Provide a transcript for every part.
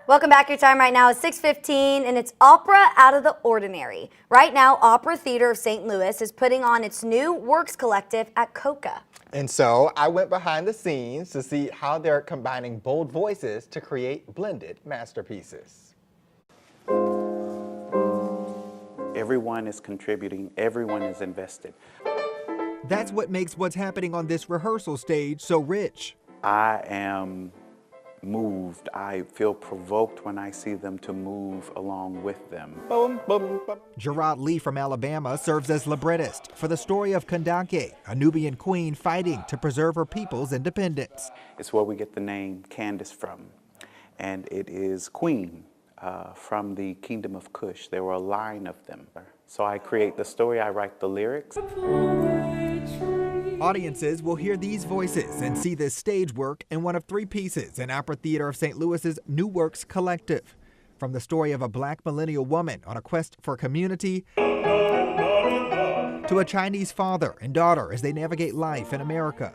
Welcome back. Your time right now is 6:15, and it's Opera Out of the Ordinary. Right now, Opera Theater of St. Louis is putting on its new Works Collective at Coca. And so I went behind the scenes to see how they're combining bold voices to create blended masterpieces. Everyone is contributing, everyone is invested. That's what makes what's happening on this rehearsal stage so rich. I am moved. I feel provoked when I see them to move along with them. Boom, boom, boom. Jarrod Lee from Alabama serves as librettist for the story of Kandake, a Nubian queen fighting to preserve her people's independence. It's where we get the name Candace from, and it is queen from the kingdom of Kush. There were a line of them. So I create the story, I write the lyrics. Audiences will hear these voices and see this stage work in one of three pieces in Opera Theater of St. Louis's New Works Collective. From the story of a black millennial woman on a quest for community to a Chinese father and daughter as they navigate life in America.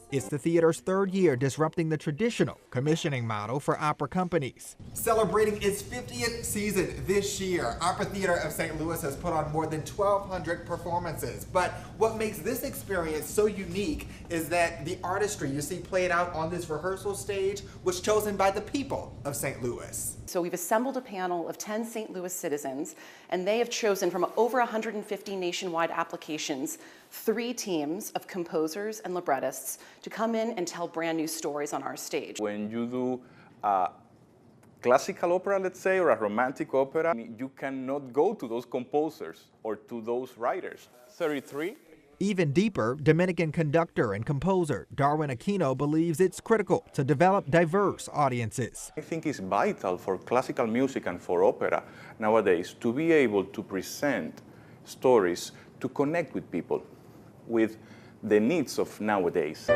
It's the theater's third year disrupting the traditional commissioning model for opera companies. Celebrating its 50th season this year, Opera Theater of St. Louis has put on more than 1,200 performances. But what makes this experience so unique is that the artistry you see played out on this rehearsal stage was chosen by the people of St. Louis. So we've assembled a panel of 10 St. Louis citizens, and they have chosen from over 150 nationwide applications 3 teams of composers and librettists to come in and tell brand new stories on our stage. When you do a classical opera, let's say, or a romantic opera, you cannot go to those composers or to those writers. 33. Even deeper, Dominican conductor and composer Darwin Aquino believes it's critical to develop diverse audiences. I think it's vital for classical music and for opera nowadays to be able to present stories to connect with people, with the needs of nowadays.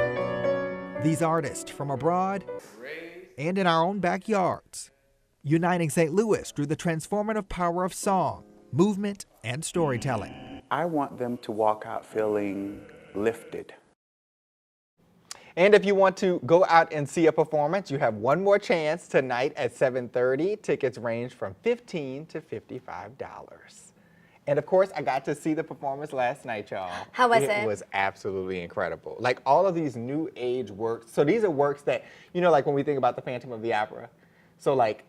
These artists from abroad and in our own backyards, uniting St. Louis through the transformative power of song, movement, and storytelling. I want them to walk out feeling lifted. And if you want to go out and see a performance, you have one more chance tonight at 7:30. Tickets range from $15 to $55. And of course, I got to see the performance last night, y'all. How was it? It was absolutely incredible. Like all of these new age works. So these are works that, you know, like when we think about the Phantom of the Opera. So like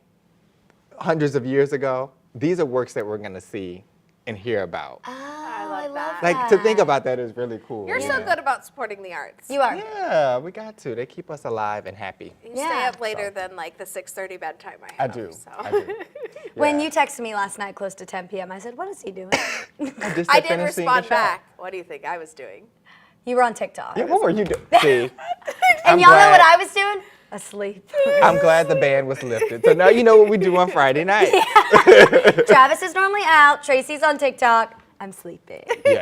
hundreds of years ago, these are works that we're gonna see and hear about. I love that. Like to think about that is really cool. You're so good about supporting the arts. You are. Yeah, we got to. They keep us alive and happy. You Yeah. stay up later than like the 6:30 bedtime I have. I do. So. I do. When Yeah. you texted me last night close to 10 p.m., I said, what is he doing? Just I to did finish seeing respond the show. back. What do you think I was doing? You were on TikTok. Yeah, what were you doing? See, And y'all know what I was doing? Asleep. I'm glad the ban was lifted. So now you know what we do on Friday night. Travis is normally out. Tracy's on TikTok. I'm sleeping. Yeah.